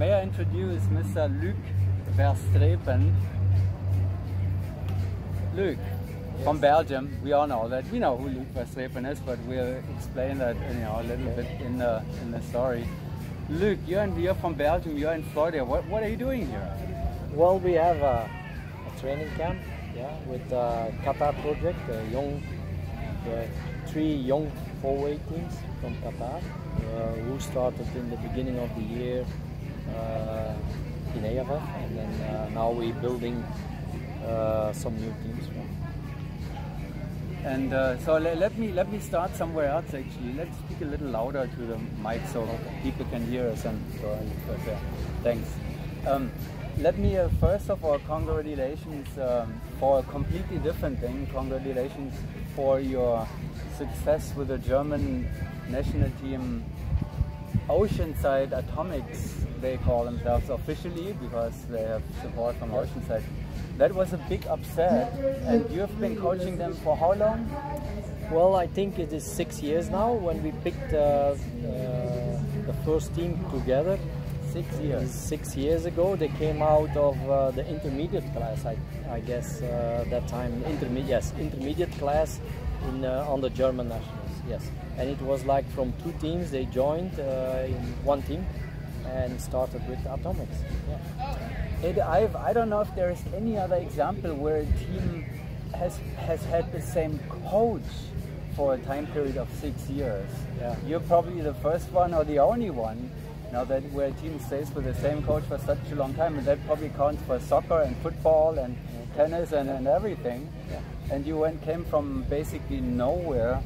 May I introduce Mr. Luc Verstrepen? Luc, yes. From Belgium. We all know that. We know who Luc Verstrepen is, but we'll explain that a little bit in the story. Luc, you're from Belgium. You're in Florida. What are you doing here? Well, we have a training camp, with the Qatar project. Three young forward teams from Qatar who started in the beginning of the year in AFF, and then now we're building some new teams. And so let me start somewhere else. Actually, let's speak a little louder to the mic so people can hear us. And so thanks. Let me first of all, congratulations for a completely different thing. Congratulations for your success with the German national team, Oceanside Atomics, they call themselves officially, because they have support from Oceanside. That was a big upset, and you've been coaching them for how long? Well, I think it is 6 years now when we picked the first team together. 6 years. 6 years ago, they came out of the intermediate class, I guess that time. Intermediate class on the German nationals. Yes, and it was like from two teams they joined in one team and started with Atomics. Yeah. I don't know if there is any other example where a team has had the same coach for a time period of 6 years. Yeah. You're probably the first one or the only one. Now that where a team stays with the same coach for such a long time, and that probably counts for soccer and football and tennis and everything. Yeah. And you came from basically nowhere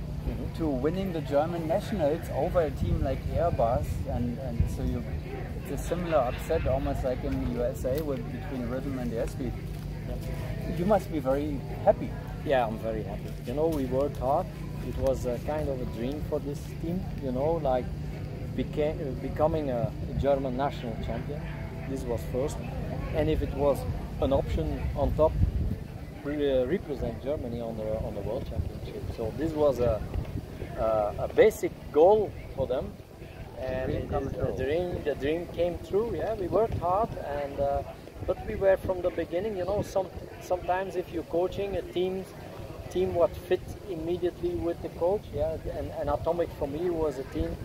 to winning the German nationals over a team like Airbus, and so it's a similar upset almost like in the USA between rhythm and airspeed. Yeah. You must be very happy. Yeah, I'm very happy. We worked hard. It was kind of a dream for this team, like becoming a German national champion. This was first, and if it was an option on top, represent Germany on the World Championship. So this was a basic goal for them, and the dream came true. Yeah, we worked hard, and but we were from the beginning. Sometimes if you're coaching a team what fits immediately with the coach. Yeah, and Atomic for me was a team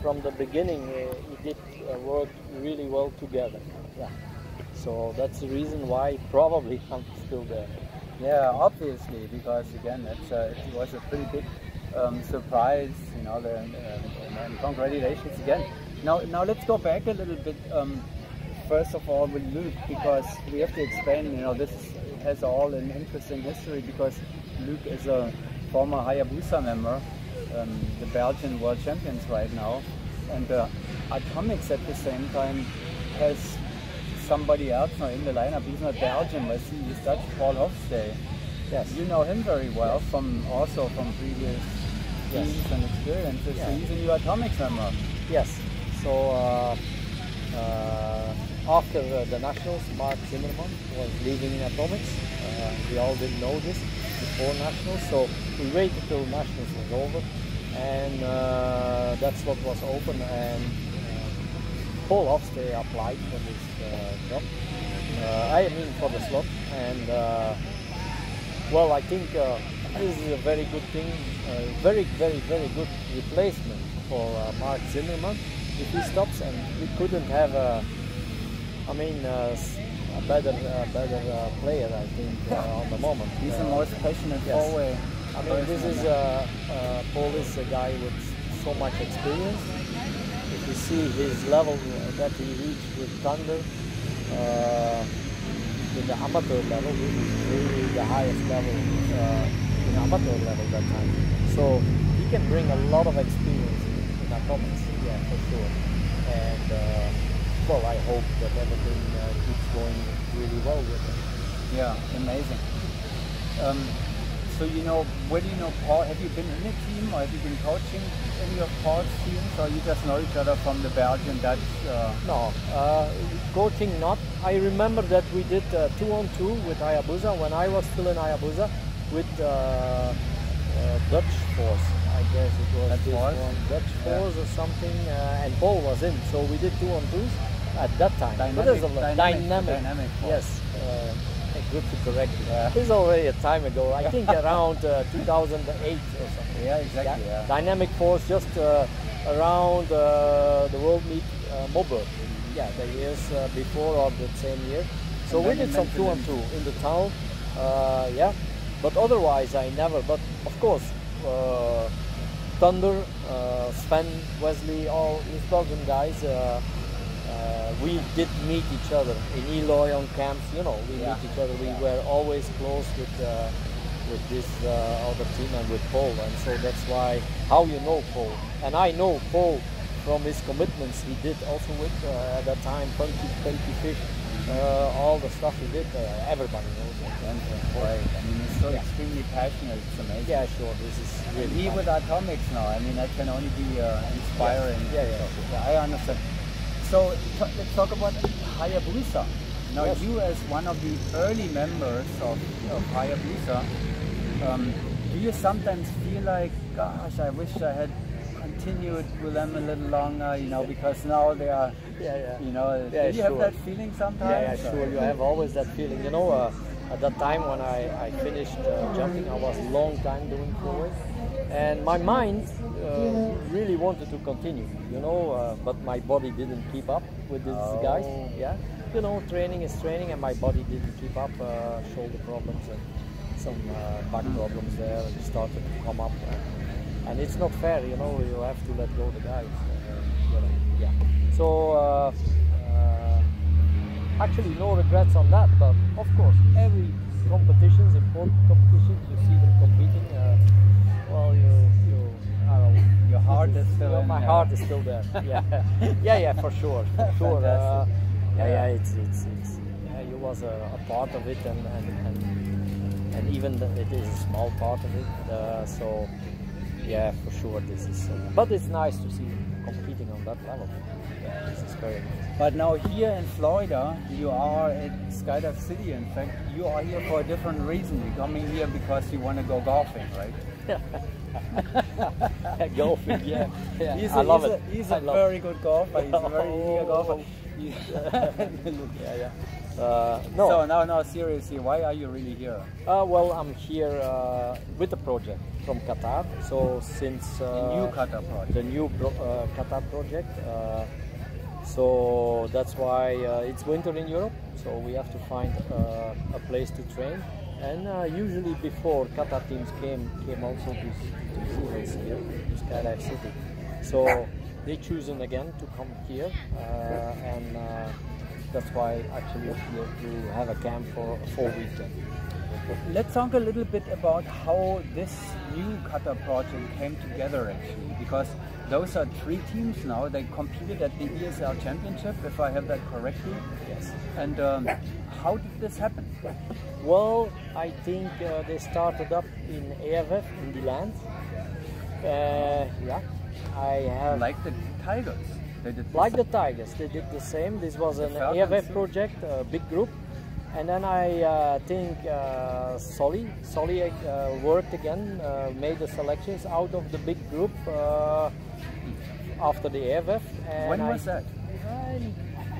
from the beginning. It did work really well together. Yeah, so that's the reason why probably I'm still there. Yeah, obviously, because again, it was a pretty big surprise, and congratulations again. Now let's go back a little bit. First of all, with Luc, because we have to explain. This has all an interesting history, because Luc is a former Hayabusa member, the Belgian world champions right now, and Atomics at the same time has somebody else now in the lineup. He's not Belgian, but he's Dutch, Paul Hofstee. Yes. You know him very well from previous teams and experiences. Yeah. So he's a new Atomics member. Yes. So after the nationals, Mark Zimmerman was leaving Atomics. We all didn't know this before nationals, so we waited till nationals was over, and that's what was open. And Paul Hofstee applied for this job. For the slot, and well, I think this is a very good thing, very good replacement for Mark Zimmerman if he stops, and we couldn't have a better player, I think, on the moment. He's the most passionate forward. This is Paul is a guy with so much experience. If you see his level that he reached with Thunder in the amateur level, this is really the highest level in amateur level that time. So he can bring a lot of experience in Atomics, yeah, for sure. And well, I hope that everything keeps going really well with him. Yeah, amazing. So where do you know Paul? Have you been in a team, or have you been coaching any of Paul's teams, or you just know each other from the Belgian, Dutch? No, coaching not. I remember that we did 2-on-2 with Hayabusa when I was still in Hayabusa with Dutch Force. I guess it was Dutch Force or something, and Paul was in. So we did 2-on-2s, at that time. Dynamic. Yes. Good to correct you. Yeah. This is already a time ago. I think around 2008 or something. Yeah, exactly. Yeah. Dynamic force just around the World Meet Mobile. Yeah, the years before or the same year. So we did some 2-on-2 in the town. Yeah, but otherwise I never. But of course, Thunder, Sven, Wesley, all these Belgian guys. We did meet each other in Eloy on camps. You know, we meet each other. We were always close with this other team and with Paul, and so that's why how you know Paul. And I know Paul from his commitments he did also with at that time Punky Fish, all the stuff he did. Everybody knows him. Right. I mean, he's so extremely passionate. It's amazing. Yeah, sure. This is really. He with Atomics now. I mean, that can only be inspiring. Yeah, I understand. So let's talk about Hayabusa. Now you as one of the early members of Hayabusa, do you sometimes feel like, gosh, I wish I had continued with them a little longer, you know, because now they are, you know, do you have that feeling sometimes? Yeah, sure, you have always that feeling. You know, at that time when I finished jumping, I was a long time doing forward. And my mind really wanted to continue, you know, but my body didn't keep up with these guys. Yeah, you know, training is training, and my body didn't keep up. Shoulder problems and some back problems there started to come up, and it's not fair, you know. You have to let go the guys. You know, yeah. So actually, no regrets on that. But of course, every competitions, important competitions, you see them competing. Well, your heart is still. My heart is still there. Yeah, for sure, for sure. It's you was a part of it, and even it is a small part of it. So yeah, for sure, this is. But it's nice to see competing on that level. Yeah, this is very nice. But now here in Florida, you are at Skydive City. In fact, you are here for a different reason. You're coming here because you want to go golfing, right? Golfing, yeah. I love it. He's a very good golfer. He's a very eager golfer. No. So now, seriously, why are you really here? Well, I'm here with a project from Qatar. So since the new Qatar project. The new Qatar project. So that's why it's winter in Europe. So we have to find a place to train. And usually before Qatar teams came also to see us here, to Skydive City. So they chosen again to come here, and that's why actually we're here to have a camp for a 4-week camp. Let's talk a little bit about how this new Qatar project came together actually, because those are 3 teams now. They competed at the ESL Championship, if I have that correctly. Yes. And how did this happen? Well, I think they started up in AFF in the land. Yeah, I have like the Tigers. They did like the Tigers. They did the same. This was an AFF project, a big group, and then I think Solly worked again, made the selections out of the big group after the AFF. And when was that?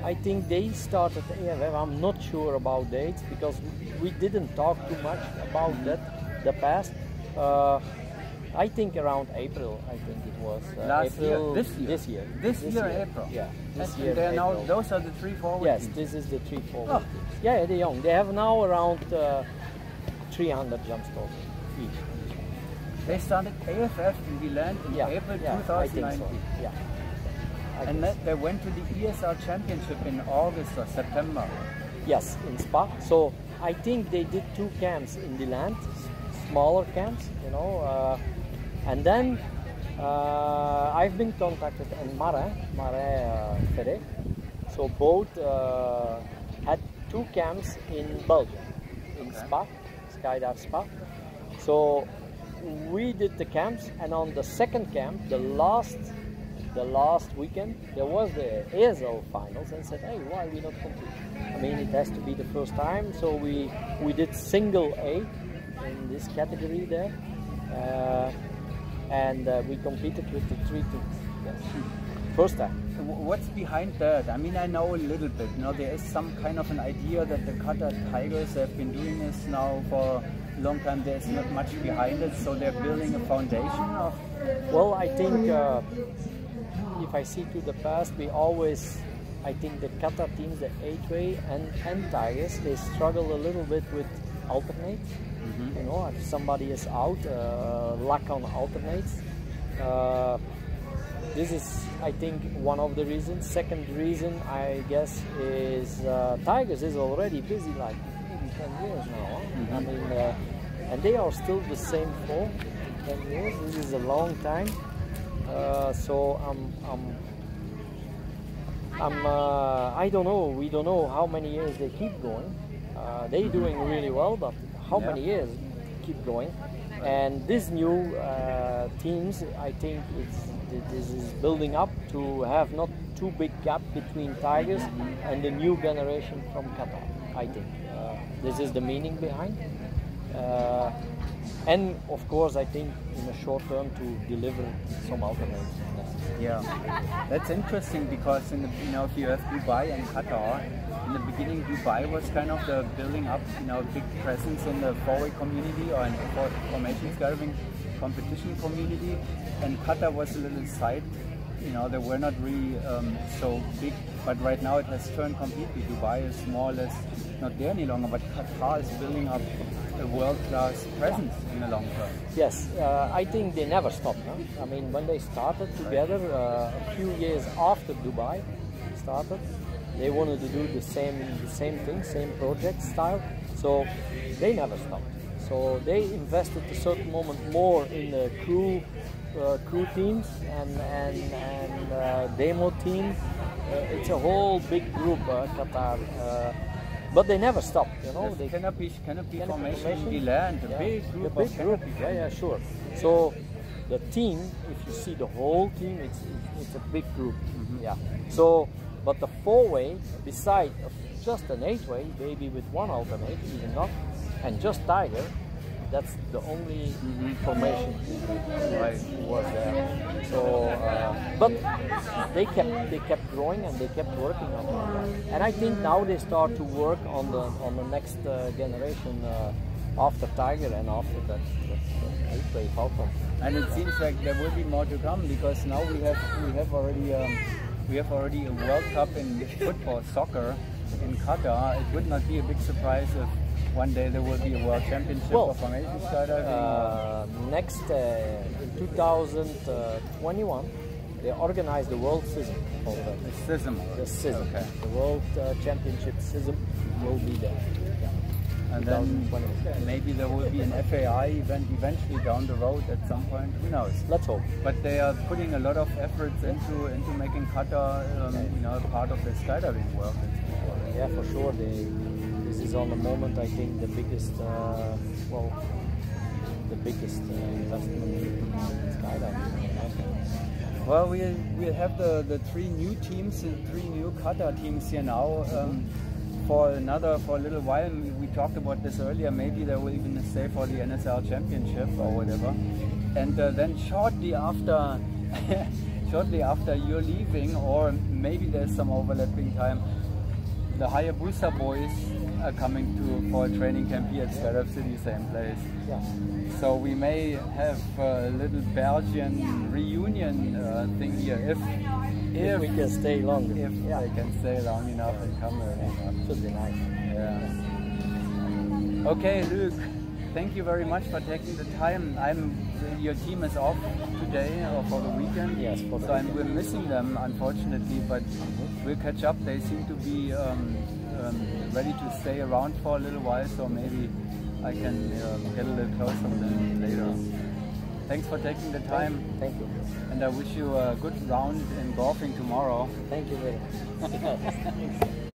I think they started AFF. I'm not sure about dates because we didn't talk too much about that, the past. I think around April, I think it was. April, This year, April. Yeah, this and year. They're now, those are the 3 forward Yes, teams. this is the 3 forward teams. Yeah, they're young. They have now around 300 jumps total each. They started AFF in the land in April 2019. I think so. Yeah. And then they went to the ESL Championship in August or September. Yes, in Spa. So I think they did 2 camps in the land, smaller camps, you know. And then I've been contacted and Marais Ferré. So both had 2 camps in Belgium, in Spa, Skydive Spa. So we did the camps, and on the second camp, the last weekend, there was the ASL finals, and said, hey, why we not compete? I mean, it has to be the first time, so we did single A in this category there, and we competed with the 3 teams. Yes. First time. What's behind that? I mean, I know a little bit. You know, there is some kind of an idea that the Qatar Tigers have been doing this now for a long time. There's not much behind it, so they're building a foundation of... Well, I think if I see to the past, I think the Qatar teams, the 8-way and Tigers, they struggle a little bit with alternates. You know, if somebody is out, lack on alternates. This is, I think, one of the reasons. Second reason, I guess, is Tigers is already busy like maybe 10 years now. Huh? I mean, and they are still the same for 10 years. This is a long time. So I don't know. We don't know how many years they keep going. They're doing really well, but how many years keep going? And these new teams, I think this is building up to have not too big gap between Tigers and the new generation from Qatar. I think this is the meaning behind. And of course, I think in the short term to deliver some alternates. Yeah, that's interesting because in the, you know, if you have Dubai and Qatar, in the beginning Dubai was kind of the building up, you know, big presence in the four-way community or in the formation skydiving competition community, and Qatar was a little side. You know, they were not really so big, but right now it has turned completely. Dubai is more or less not there any longer, but Qatar is building up a world-class presence in the long term. Yes, I think they never stopped. Huh? I mean, when they started together, a few years after Dubai started, they wanted to do the same thing, same project style. So they never stopped. So they invested a certain moment more in the crew teams and demo team. It's a whole big group, Qatar. But they never stop, you know. They canopy formation we learned, a big group of canopies. Yeah, sure. So the team, if you see the whole team, it's a big group. Yeah. So, but the four-way, beside just an 8-way, maybe with one alternate, even not, and just Tiger, that's the only formation was there. So, but they kept growing and they kept working on it. And I think now they start to work on the next generation after Tiger and after that 8-way Falcon. And it seems like there will be more to come because now we have already a World Cup in football, soccer in Qatar. It would not be a big surprise if one day there will be a World Championship for formation skydiving. Next, in 2021, they organize the World SISM. The SISM. The SISM. Okay. The World Championship SISM will be there. Yeah. And then maybe there will be an FAI event eventually down the road at some point. Who knows? Let's hope. But they are putting a lot of efforts into making Qatar, you know, part of the skydiving world. Yeah, for sure. This is on the moment, I think, the biggest, investment in skydiving. Well, we have the three new teams, three new Qatar teams here now. For a little while, we talked about this earlier. Maybe they will even stay for the NSL Championship or whatever. And then shortly after, you're leaving, or maybe there's some overlapping time, the Hayabusa boys are coming for a training camp here at Skydive City, same place. Yeah. So we may have a little Belgian reunion thing here if we can stay longer. If they can stay long enough and come early enough. Should be nice. Yeah. Okay, Luke. Thank you very much for taking the time. Your team is off today or for the weekend. Yes, so we're missing them, unfortunately, but we'll catch up. They seem to be ready to stay around for a little while, so maybe I can get a little closer with them later. Thanks for taking the time. Thank you. And I wish you a good round in golfing tomorrow. Thank you very much.